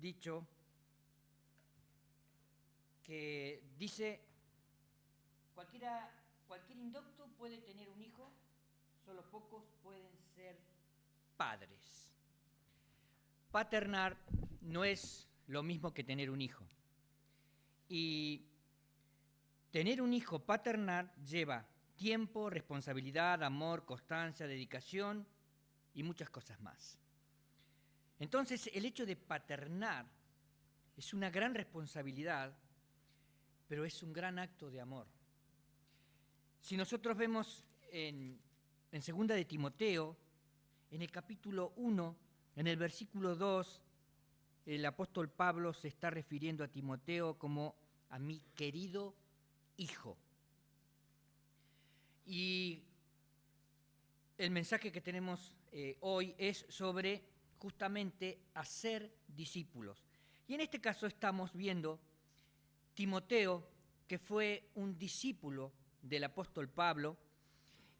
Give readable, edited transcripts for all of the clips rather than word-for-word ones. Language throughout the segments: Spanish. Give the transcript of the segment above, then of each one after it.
dicho que dice, cualquier indocto puede tener un hijo, solo pocos pueden ser padres. Paternar no es lo mismo que tener un hijo. Y tener un hijo paternar lleva tiempo, responsabilidad, amor, constancia, dedicación y muchas cosas más. Entonces, el hecho de paternar es una gran responsabilidad, pero es un gran acto de amor. Si nosotros vemos en 2 de Timoteo, en el capítulo 1, en el versículo 2, el apóstol Pablo se está refiriendo a Timoteo como a mi querido hijo. Y el mensaje que tenemos hoy es sobre justamente hacer discípulos. Y en este caso estamos viendo Timoteo, que fue un discípulo del apóstol Pablo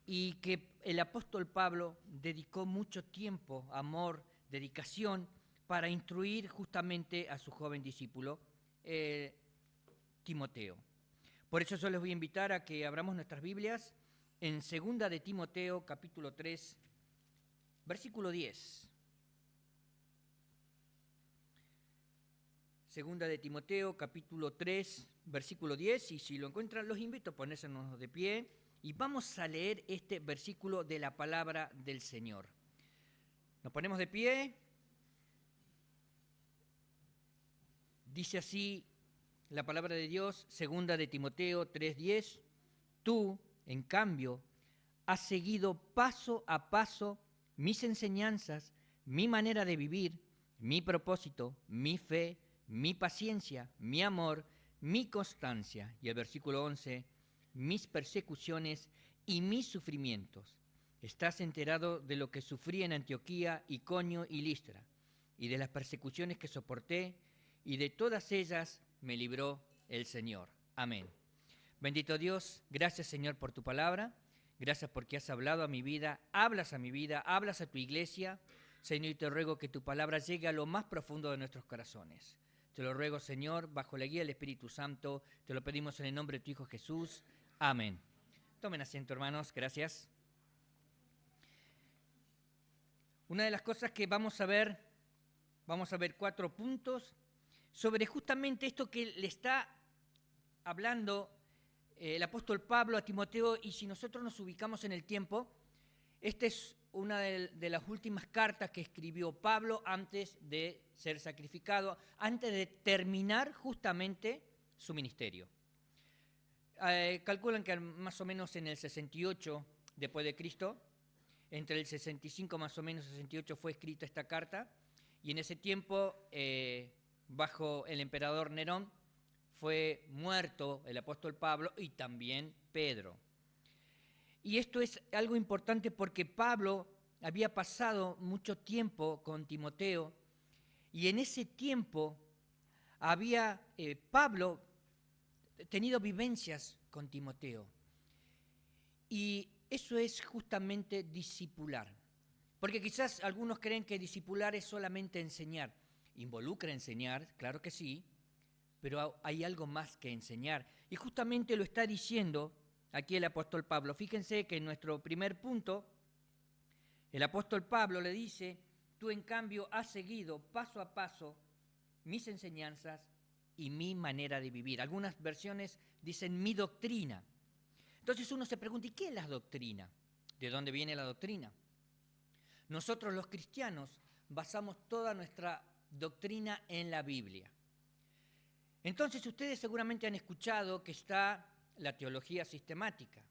y que el apóstol Pablo dedicó mucho tiempo, amor, dedicación para instruir justamente a su joven discípulo, Timoteo. Por eso yo les voy a invitar a que abramos nuestras Biblias en 2 de Timoteo, capítulo 3, versículo 10. 2 de Timoteo, capítulo 3, versículo 10, y si lo encuentran, los invito a ponérsenos de pie y vamos a leer este versículo de la palabra del Señor. Nos ponemos de pie. Dice así la palabra de Dios, 2 de Timoteo 3:10, tú, en cambio, has seguido paso a paso mis enseñanzas, mi manera de vivir, mi propósito, mi fe, mi paciencia, mi amor, mi constancia. Y el versículo 11, mis persecuciones y mis sufrimientos. Estás enterado de lo que sufrí en Antioquía, Iconio y Listra, y de las persecuciones que soporté, y de todas ellas me libró el Señor. Amén. Bendito Dios, gracias Señor por tu palabra, gracias porque has hablado a mi vida, hablas a tu iglesia. Señor, y te ruego que tu palabra llegue a lo más profundo de nuestros corazones. Te lo ruego, Señor, bajo la guía del Espíritu Santo, te lo pedimos en el nombre de tu Hijo Jesús. Amén. Tomen asiento, hermanos, gracias. Una de las cosas que vamos a ver 4 puntos sobre justamente esto que le está hablando el apóstol Pablo a Timoteo, y si nosotros nos ubicamos en el tiempo, esta es una de las últimas cartas que escribió Pablo antes de ser sacrificado, antes de terminar justamente su ministerio. Calculan que más o menos en el 68 después de Cristo, entre el 65 más o menos 68 fue escrita esta carta, y en ese tiempo, bajo el emperador Nerón, fue muerto el apóstol Pablo y también Pedro. Y esto es algo importante porque Pablo había pasado mucho tiempo con Timoteo y en ese tiempo había Pablo tenido vivencias con Timoteo. Y eso es justamente discipular. Porque quizás algunos creen que discipular es solamente enseñar. Involucra enseñar, claro que sí, pero hay algo más que enseñar. Y justamente lo está diciendo aquí el apóstol Pablo. Fíjense que en nuestro primer punto, el apóstol Pablo le dice, tú en cambio has seguido paso a paso mis enseñanzas y mi manera de vivir. Algunas versiones dicen mi doctrina. Entonces uno se pregunta, ¿y qué es la doctrina? ¿De dónde viene la doctrina? Nosotros los cristianos basamos toda nuestra doctrina en la Biblia. Entonces ustedes seguramente han escuchado que está la teología sistemática.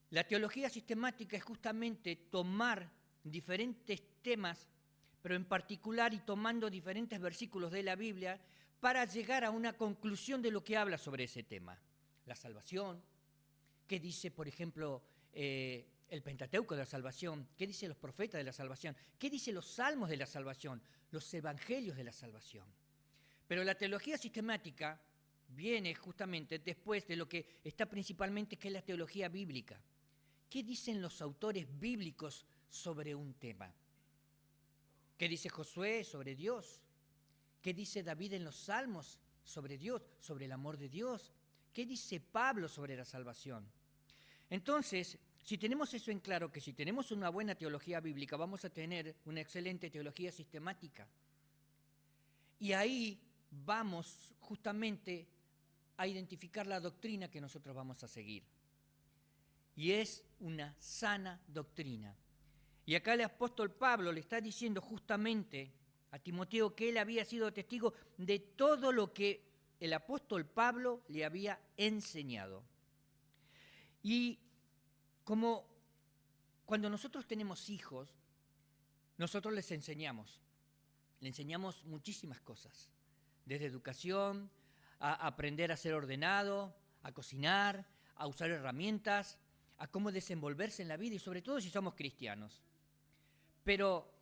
La teología sistemática es justamente tomar diferentes temas, pero en particular y tomando diferentes versículos de la Biblia para llegar a una conclusión de lo que habla sobre ese tema. La salvación, qué dice, por ejemplo, el Pentateuco de la salvación, qué dicen los profetas de la salvación, qué dicen los salmos de la salvación, los evangelios de la salvación. Pero la teología sistemática viene justamente después de lo que está principalmente, que es la teología bíblica. ¿Qué dicen los autores bíblicos sobre un tema? ¿Qué dice Josué sobre Dios? ¿Qué dice David en los Salmos sobre Dios, sobre el amor de Dios? ¿Qué dice Pablo sobre la salvación? Entonces, si tenemos eso en claro, que si tenemos una buena teología bíblica, vamos a tener una excelente teología sistemática. Y ahí vamos justamente a identificar la doctrina que nosotros vamos a seguir. Y es una sana doctrina. Y acá el apóstol Pablo le está diciendo justamente a Timoteo que él había sido testigo de todo lo que el apóstol Pablo le había enseñado. Y como cuando nosotros tenemos hijos, nosotros les enseñamos muchísimas cosas, desde educación, a aprender a ser ordenado, a cocinar, a usar herramientas, a cómo desenvolverse en la vida y sobre todo si somos cristianos. Pero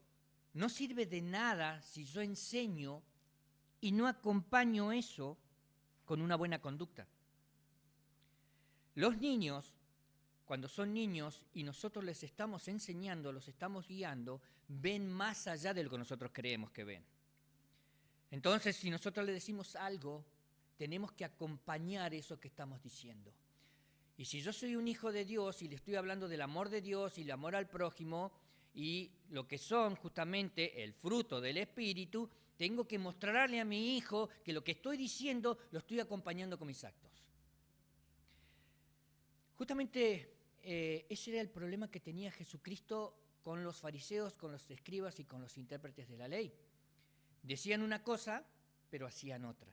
no sirve de nada si yo enseño y no acompaño eso con una buena conducta. Los niños, cuando son niños y nosotros les estamos enseñando, los estamos guiando, ven más allá de lo que nosotros creemos que ven. Entonces, si nosotros les decimos algo, tenemos que acompañar eso que estamos diciendo. Y si yo soy un hijo de Dios y le estoy hablando del amor de Dios y el amor al prójimo y lo que son justamente el fruto del Espíritu, tengo que mostrarle a mi hijo que lo que estoy diciendo lo estoy acompañando con mis actos. Justamente ese era el problema que tenía Jesucristo con los fariseos, con los escribas y con los intérpretes de la ley. Decían una cosa, pero hacían otra.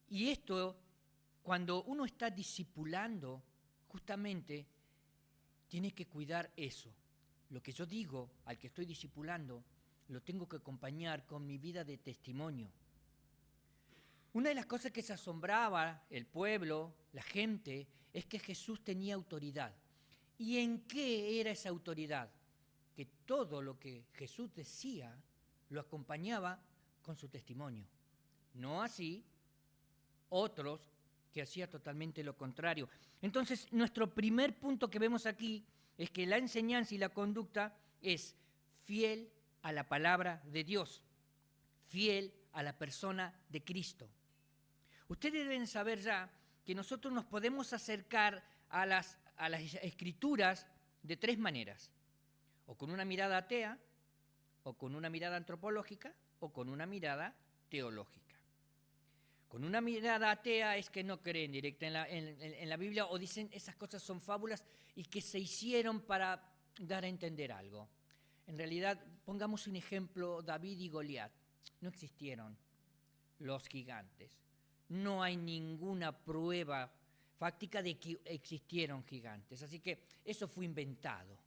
Y esto, cuando uno está discipulando, justamente tiene que cuidar eso. Lo que yo digo al que estoy discipulando, lo tengo que acompañar con mi vida de testimonio. Una de las cosas que se asombraba el pueblo, la gente, es que Jesús tenía autoridad. ¿Y en qué era esa autoridad? Que todo lo que Jesús decía lo acompañaba con su testimonio. No así otros que hacían totalmente lo contrario. Entonces, nuestro primer punto que vemos aquí es que la enseñanza y la conducta es fiel a la palabra de Dios, fiel a la persona de Cristo. Ustedes deben saber ya que nosotros nos podemos acercar a las escrituras de tres maneras, o con una mirada atea, o con una mirada antropológica, o con una mirada teológica. Con una mirada atea es que no creen directa en la Biblia o dicen esas cosas son fábulas y que se hicieron para dar a entender algo. En realidad, pongamos un ejemplo, David y Goliat. No existieron los gigantes. No hay ninguna prueba fáctica de que existieron gigantes. Así que eso fue inventado.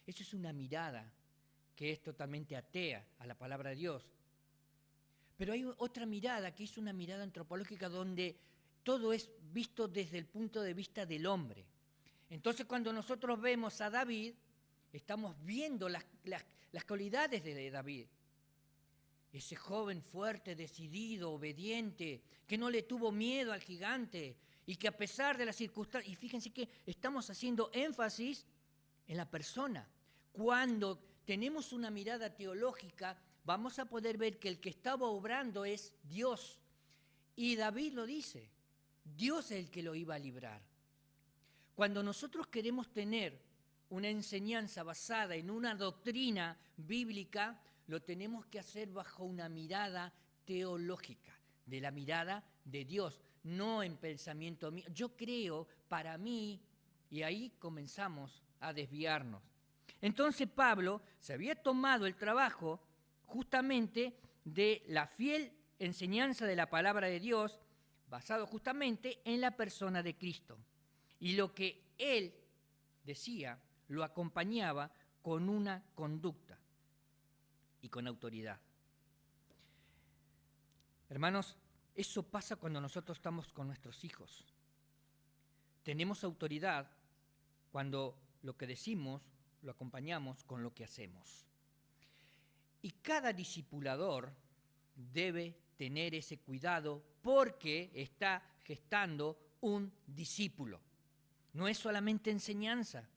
Eso es una mirada que es totalmente atea a la palabra de Dios. Pero hay otra mirada que es una mirada antropológica donde todo es visto desde el punto de vista del hombre. Entonces cuando nosotros vemos a David, estamos viendo las cualidades de David. Ese joven fuerte, decidido, obediente, que no le tuvo miedo al gigante y que a pesar de las circunstancias, y fíjense que estamos haciendo énfasis en la persona. Cuando tenemos una mirada teológica, vamos a poder ver que el que estaba obrando es Dios. Y David lo dice, Dios es el que lo iba a librar. Cuando nosotros queremos tener una enseñanza basada en una doctrina bíblica, lo tenemos que hacer bajo una mirada teológica, de la mirada de Dios, no en pensamiento mío. Yo creo para mí, y ahí comenzamos a desviarnos. Entonces Pablo se había tomado el trabajo justamente de la fiel enseñanza de la palabra de Dios, basado justamente en la persona de Cristo. Y lo que él decía lo acompañaba con una conducta y con autoridad. Hermanos, eso pasa cuando nosotros estamos con nuestros hijos. Tenemos autoridad cuando lo que decimos lo acompañamos con lo que hacemos. Y cada discipulador debe tener ese cuidado porque está gestando un discípulo. No es solamente enseñanza,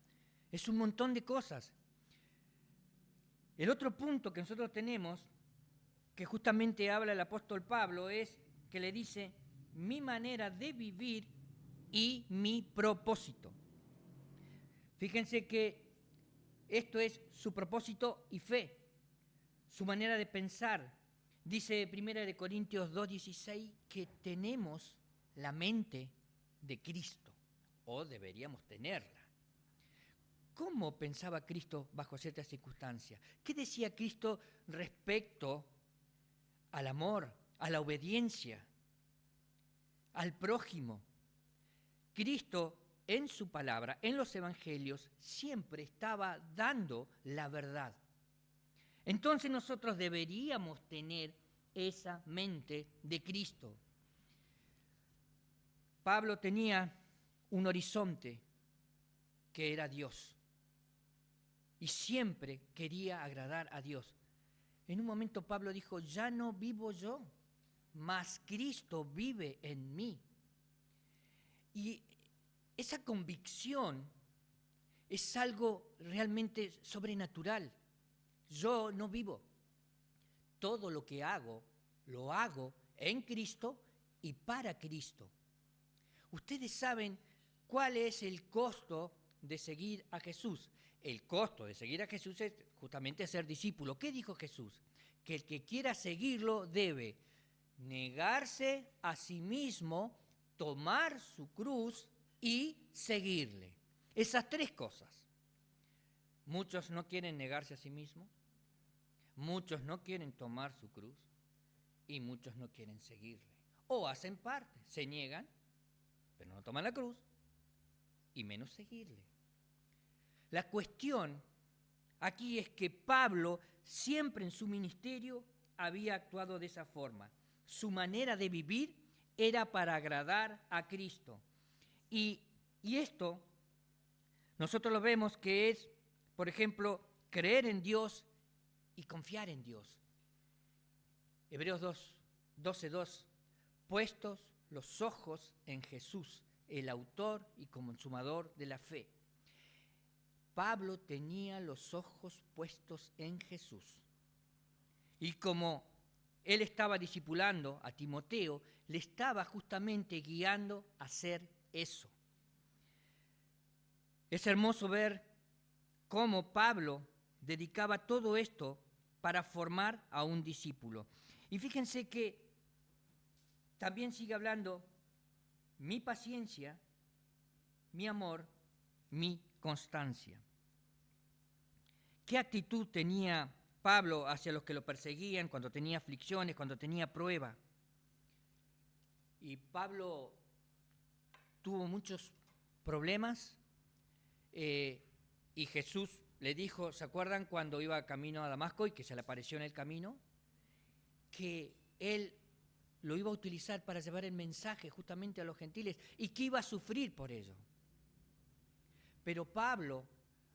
es un montón de cosas. El otro punto que nosotros tenemos que justamente habla el apóstol Pablo es que le dice mi manera de vivir y mi propósito. Fíjense que esto es su propósito y fe, su manera de pensar. Dice 1 Corintios 2:16 que tenemos la mente de Cristo, o deberíamos tenerla. ¿Cómo pensaba Cristo bajo ciertas circunstancias? ¿Qué decía Cristo respecto al amor, a la obediencia, al prójimo? Cristo en su palabra, en los evangelios, siempre estaba dando la verdad. Entonces nosotros deberíamos tener esa mente de Cristo. Pablo tenía un horizonte que era Dios y siempre quería agradar a Dios. En un momento Pablo dijo, ya no vivo yo, mas Cristo vive en mí. Y esa convicción es algo realmente sobrenatural. Yo no vivo. Todo lo que hago, lo hago en Cristo y para Cristo. Ustedes saben cuál es el costo de seguir a Jesús. El costo de seguir a Jesús es justamente ser discípulo. ¿Qué dijo Jesús? Que el que quiera seguirlo debe negarse a sí mismo, tomar su cruz y seguirle. Esas tres cosas. Muchos no quieren negarse a sí mismos, muchos no quieren tomar su cruz y muchos no quieren seguirle. O hacen parte, se niegan, pero no toman la cruz y menos seguirle. La cuestión aquí es que Pablo siempre en su ministerio había actuado de esa forma. Su manera de vivir era para agradar a Cristo. Y esto nosotros lo vemos que es, por ejemplo, creer en Dios y confiar en Dios. Hebreos 12:2, puestos los ojos en Jesús, el autor y consumador de la fe. Pablo tenía los ojos puestos en Jesús. Y como él estaba discipulando a Timoteo, le estaba justamente guiando a hacer eso. Es hermoso ver cómo Pablo dedicaba todo esto para formar a un discípulo. Y fíjense que también sigue hablando mi paciencia, mi amor, mi constancia. ¿Qué actitud tenía Pablo hacia los que lo perseguían cuando tenía aflicciones, cuando tenía prueba? Y Pablo tuvo muchos problemas y Jesús le dijo, ¿se acuerdan cuando iba camino a Damasco y que se le apareció en el camino? Que él lo iba a utilizar para llevar el mensaje justamente a los gentiles y que iba a sufrir por ello. Pero Pablo,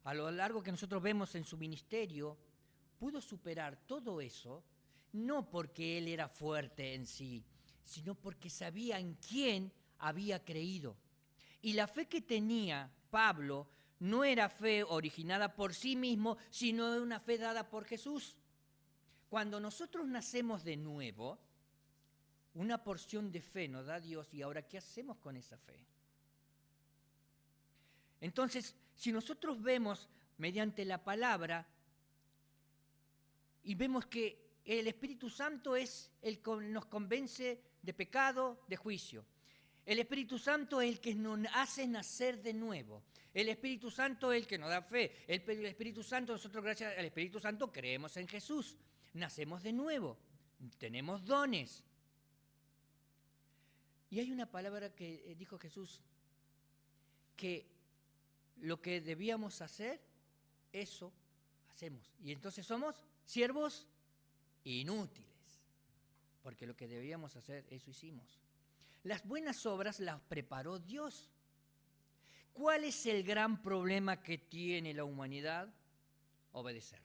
a lo largo que nosotros vemos en su ministerio, pudo superar todo eso, no porque él era fuerte en sí, sino porque sabía en quién había creído. Y la fe que tenía Pablo no era fe originada por sí mismo, sino una fe dada por Jesús. Cuando nosotros nacemos de nuevo, una porción de fe nos da Dios y ahora, ¿qué hacemos con esa fe? Entonces, si nosotros vemos mediante la palabra y vemos que el Espíritu Santo es el que nos convence de pecado, de juicio. El Espíritu Santo es el que nos hace nacer de nuevo. El Espíritu Santo es el que nos da fe. El Espíritu Santo, nosotros gracias al Espíritu Santo creemos en Jesús. Nacemos de nuevo. Tenemos dones. Y hay una palabra que dijo Jesús, que lo que debíamos hacer, eso hacemos. Y entonces somos siervos inútiles, porque lo que debíamos hacer, eso hicimos. Las buenas obras las preparó Dios. ¿Cuál es el gran problema que tiene la humanidad? Obedecer.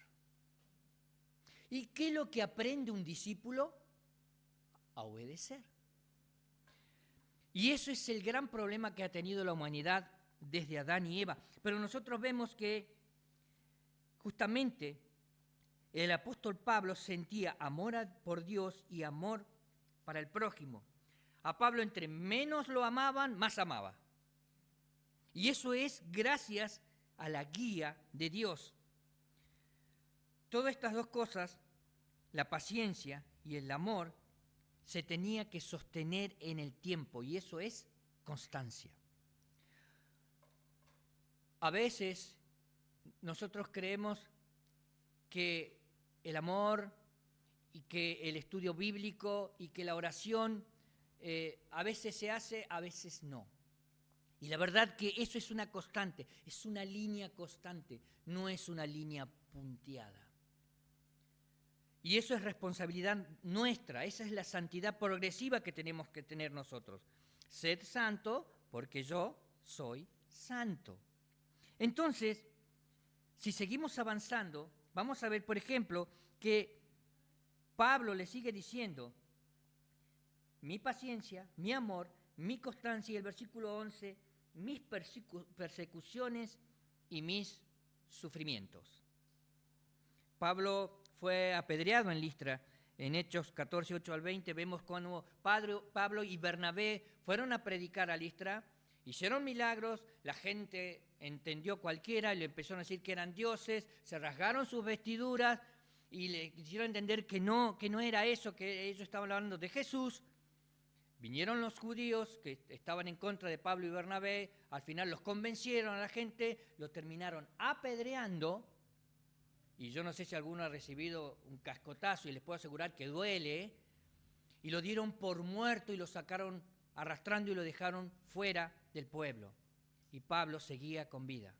¿Y qué es lo que aprende un discípulo? A obedecer. Y eso es el gran problema que ha tenido la humanidad desde Adán y Eva. Pero nosotros vemos que justamente el apóstol Pablo sentía amor por Dios y amor para el prójimo. A Pablo, entre menos lo amaban, más amaba. Y eso es gracias a la guía de Dios. Todas estas dos cosas, la paciencia y el amor, se tenía que sostener en el tiempo, y eso es constancia. A veces nosotros creemos que el amor y que el estudio bíblico y que la oración a veces se hace, a veces no. Y la verdad que eso es una constante, es una línea constante, no es una línea punteada. Y eso es responsabilidad nuestra, esa es la santidad progresiva que tenemos que tener nosotros. Sed santo porque yo soy santo. Entonces, si seguimos avanzando, vamos a ver, por ejemplo, que Pablo le sigue diciendo, mi paciencia, mi amor, mi constancia, y el versículo 11, mis persecuciones y mis sufrimientos. Pablo fue apedreado en Listra. En Hechos 14, 8 al 20 vemos cómo Pablo y Bernabé fueron a predicar a Listra, hicieron milagros, la gente entendió cualquiera y le empezaron a decir que eran dioses, se rasgaron sus vestiduras y le hicieron entender que no era eso, que ellos estaban hablando de Jesús. Vinieron los judíos que estaban en contra de Pablo y Bernabé, al final los convencieron a la gente, los terminaron apedreando, y yo no sé si alguno ha recibido un cascotazo y les puedo asegurar que duele, y lo dieron por muerto y lo sacaron arrastrando y lo dejaron fuera del pueblo. Y Pablo seguía con vida.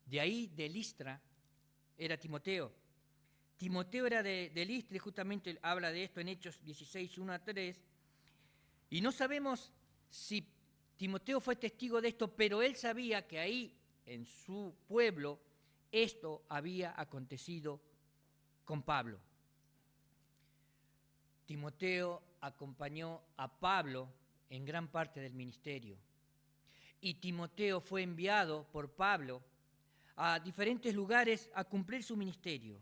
De ahí, de Listra, era Timoteo. Timoteo era de Listra y justamente habla de esto en Hechos 16, 1 a 3. Y no sabemos si Timoteo fue testigo de esto, pero él sabía que ahí, en su pueblo, esto había acontecido con Pablo. Timoteo acompañó a Pablo en gran parte del ministerio. Y Timoteo fue enviado por Pablo a diferentes lugares a cumplir su ministerio.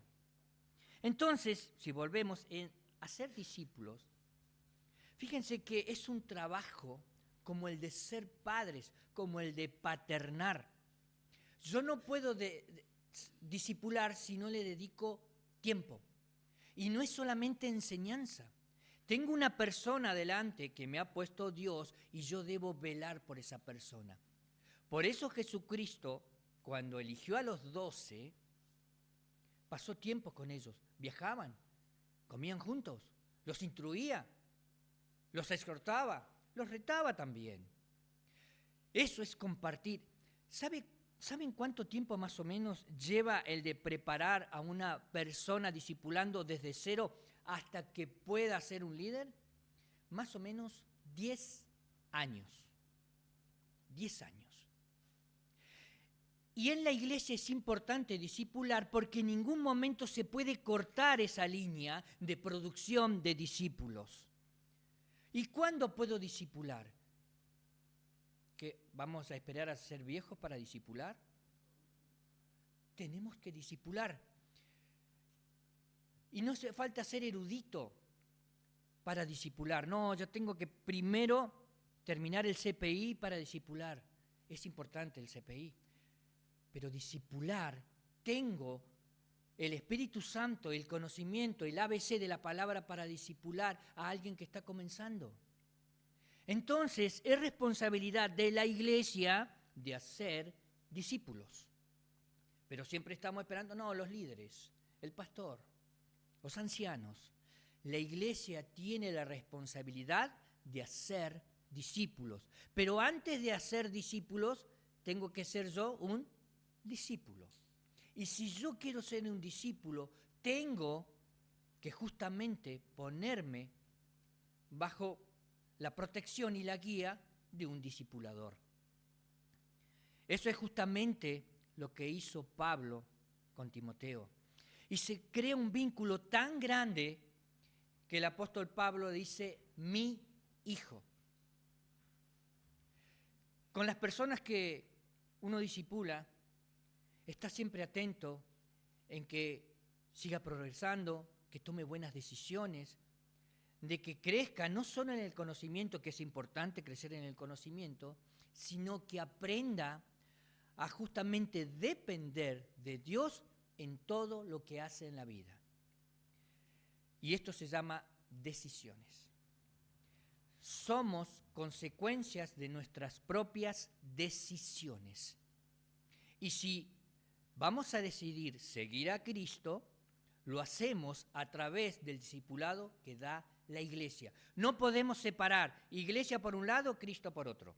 Entonces, si volvemos a ser discípulos, fíjense que es un trabajo como el de ser padres, como el de paternar. Yo no puedo discipular si no le dedico tiempo. Y no es solamente enseñanza. Tengo una persona delante que me ha puesto Dios y yo debo velar por esa persona. Por eso Jesucristo, cuando eligió a los 12, pasó tiempo con ellos. Viajaban, comían juntos, los instruía, los exhortaba, los retaba también. Eso es compartir. ¿Saben cuánto tiempo más o menos lleva el de preparar a una persona discipulando desde cero hasta que pueda ser un líder? Más o menos 10 años. 10 años. Y en la iglesia es importante discipular porque en ningún momento se puede cortar esa línea de producción de discípulos. ¿Y cuándo puedo discipular? ¿Que vamos a esperar a ser viejos para discipular? Tenemos que discipular. Y no hace falta ser erudito para discipular. No, yo tengo que primero terminar el CPI para discipular. Es importante el CPI. Pero discipular, tengo el Espíritu Santo, el conocimiento, el ABC de la palabra para discipular a alguien que está comenzando. Entonces, es responsabilidad de la iglesia de hacer discípulos. Pero siempre estamos esperando, no, los líderes, el pastor, los ancianos. La iglesia tiene la responsabilidad de hacer discípulos. Pero antes de hacer discípulos, tengo que ser yo un discípulo. Y si yo quiero ser un discípulo, tengo que justamente ponerme bajo la protección y la guía de un discipulador. Eso es justamente lo que hizo Pablo con Timoteo. Y se crea un vínculo tan grande que el apóstol Pablo dice, mi hijo. Con las personas que uno discipula, está siempre atento en que siga progresando, que tome buenas decisiones, de que crezca no solo en el conocimiento, que es importante crecer en el conocimiento, sino que aprenda a justamente depender de Dios en todo lo que hace en la vida. Y esto se llama decisiones. Somos consecuencias de nuestras propias decisiones. Y si vamos a decidir seguir a Cristo, lo hacemos a través del discipulado que da la iglesia. No podemos separar iglesia por un lado, Cristo por otro.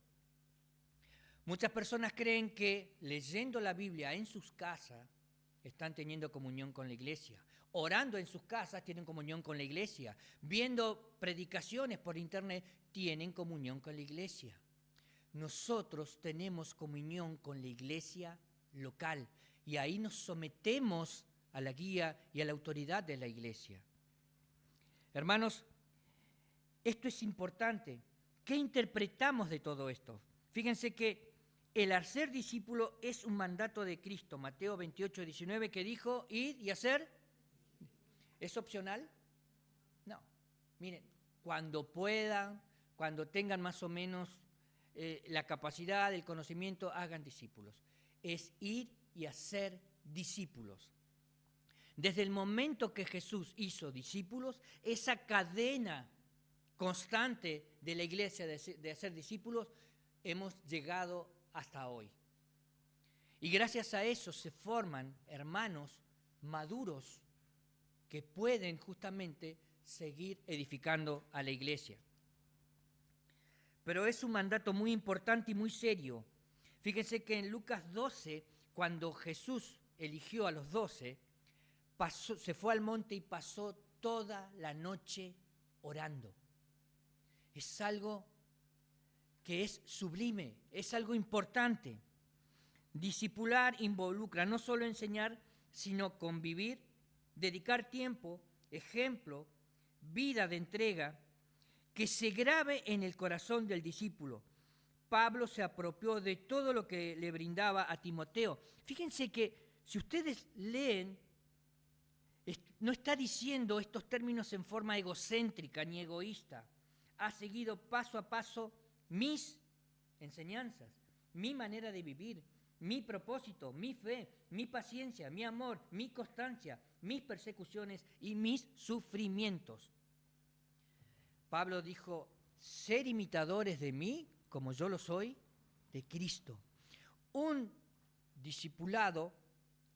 Muchas personas creen que leyendo la Biblia en sus casas están teniendo comunión con la iglesia. Orando en sus casas tienen comunión con la iglesia. Viendo predicaciones por internet tienen comunión con la iglesia. Nosotros tenemos comunión con la iglesia local y ahí nos sometemos a la guía y a la autoridad de la iglesia. Hermanos, esto es importante. ¿Qué interpretamos de todo esto? Fíjense que el hacer discípulo es un mandato de Cristo. Mateo 28, 19, que dijo, ir y hacer. ¿Es opcional? No. Miren, cuando puedan, cuando tengan más o menos la capacidad, el conocimiento, hagan discípulos. Es ir y hacer discípulos. Desde el momento que Jesús hizo discípulos, esa cadena constante de la iglesia de hacer discípulos, hemos llegado hasta hoy. Y gracias a eso se forman hermanos maduros que pueden justamente seguir edificando a la iglesia. Pero es un mandato muy importante y muy serio. Fíjense que en Lucas 12, cuando Jesús eligió a los 12, se fue al monte y pasó toda la noche orando. Es algo que es sublime, es algo importante. Discipular involucra no solo enseñar, sino convivir, dedicar tiempo, ejemplo, vida de entrega, que se grabe en el corazón del discípulo. Pablo se apropió de todo lo que le brindaba a Timoteo. Fíjense que si ustedes leen, no está diciendo estos términos en forma egocéntrica ni egoísta. Ha seguido paso a paso mis enseñanzas, mi manera de vivir, mi propósito, mi fe, mi paciencia, mi amor, mi constancia, mis persecuciones y mis sufrimientos. Pablo dijo, ser imitadores de mí, como yo lo soy, de Cristo. Un discipulado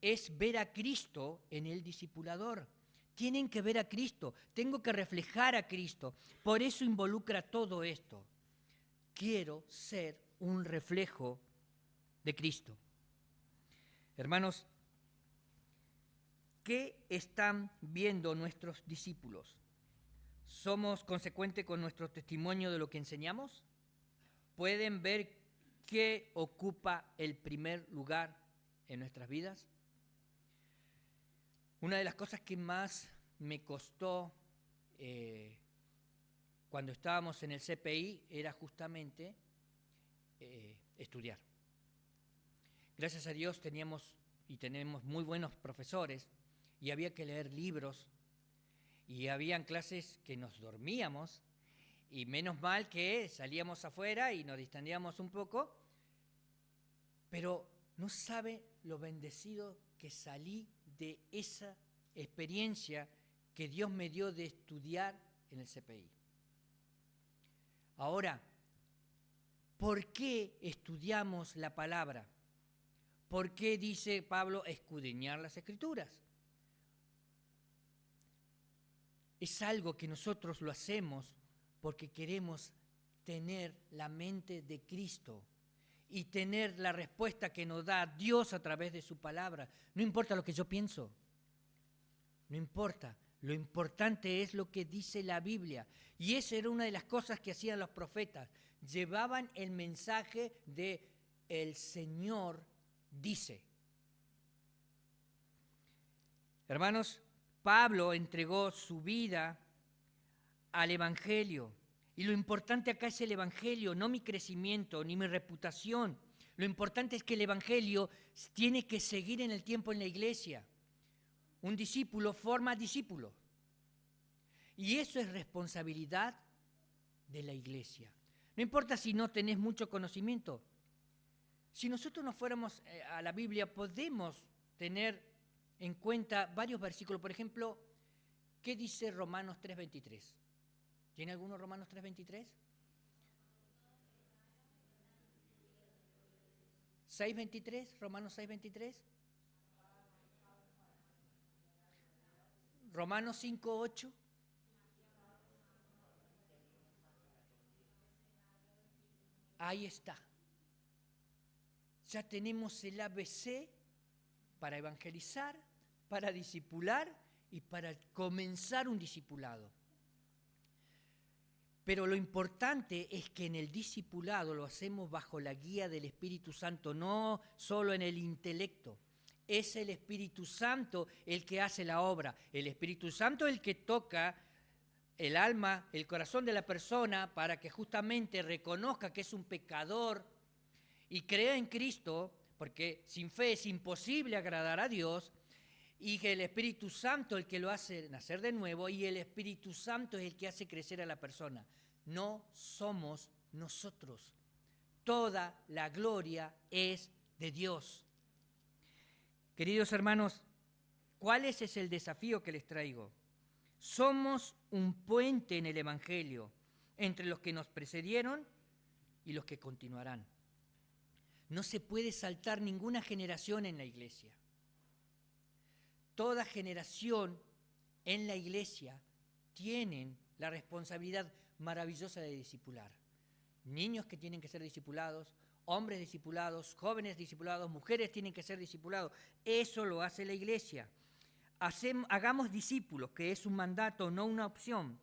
es ver a Cristo en el discipulador. Tienen que ver a Cristo, tengo que reflejar a Cristo. Por eso involucra todo esto. Quiero ser un reflejo de Cristo. Hermanos, ¿qué están viendo nuestros discípulos? ¿Somos consecuentes con nuestro testimonio de lo que enseñamos? ¿Pueden ver qué ocupa el primer lugar en nuestras vidas? Una de las cosas que más me costó cuando estábamos en el CPI era justamente estudiar. Gracias a Dios teníamos y tenemos muy buenos profesores y había que leer libros y habían clases que nos dormíamos y menos mal que salíamos afuera y nos distendíamos un poco, pero no sabe lo bendecido que salí de esa experiencia que Dios me dio de estudiar en el CPI. Ahora, ¿por qué estudiamos la palabra? ¿Por qué dice Pablo escudriñar las Escrituras? Es algo que nosotros lo hacemos porque queremos tener la mente de Cristo y tener la respuesta que nos da Dios a través de su palabra. No importa lo que yo pienso, no importa. Lo importante es lo que dice la Biblia. Y esa era una de las cosas que hacían los profetas. Llevaban el mensaje de el Señor dice. Hermanos, Pablo entregó su vida al Evangelio. Y lo importante acá es el Evangelio, no mi crecimiento ni mi reputación. Lo importante es que el Evangelio tiene que seguir en el tiempo en la iglesia. Un discípulo forma discípulos. Y eso es responsabilidad de la iglesia. No importa si no tenés mucho conocimiento. Si nosotros nos fuéramos a la Biblia, podemos tener en cuenta varios versículos. Por ejemplo, ¿qué dice Romanos 3:23? ¿Tiene alguno Romanos 3:23? 6:23, Romanos 6:23. Romanos 5:8. Ahí está. Ya tenemos el ABC para evangelizar, para discipular y para comenzar un discipulado. Pero lo importante es que en el discipulado lo hacemos bajo la guía del Espíritu Santo, no solo en el intelecto. Es el Espíritu Santo el que hace la obra. El Espíritu Santo es el que toca el alma, el corazón de la persona para que justamente reconozca que es un pecador y crea en Cristo, porque sin fe es imposible agradar a Dios, y que el Espíritu Santo es el que lo hace nacer de nuevo, y el Espíritu Santo es el que hace crecer a la persona. No somos nosotros. Toda la gloria es de Dios. Queridos hermanos, ¿cuál es el desafío que les traigo? Somos un puente en el Evangelio entre los que nos precedieron y los que continuarán. No se puede saltar ninguna generación en la iglesia. Toda generación en la iglesia tienen la responsabilidad maravillosa de discipular. Niños que tienen que ser discipulados, hombres discipulados, jóvenes discipulados, mujeres tienen que ser discipulados. Eso lo hace la iglesia. Hagamos discípulos, que es un mandato, no una opción,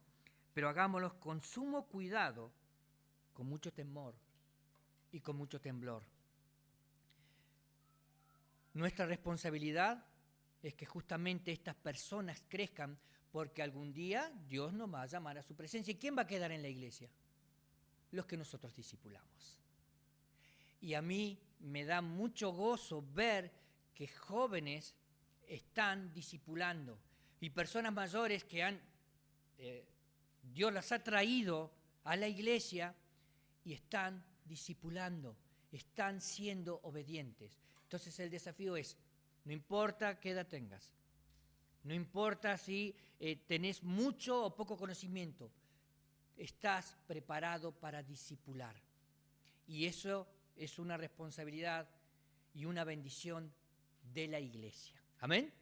pero hagámoslos con sumo cuidado, con mucho temor y con mucho temblor. Nuestra responsabilidad es que justamente estas personas crezcan, porque algún día Dios nos va a llamar a su presencia. ¿Y quién va a quedar en la iglesia? Los que nosotros discipulamos. Y a mí me da mucho gozo ver que jóvenes están discipulando y personas mayores que Dios las ha traído a la iglesia y están discipulando, están siendo obedientes. Entonces el desafío es, no importa qué edad tengas, no importa si tenés mucho o poco conocimiento, estás preparado para discipular. Y eso es una responsabilidad y una bendición de la iglesia. Amén.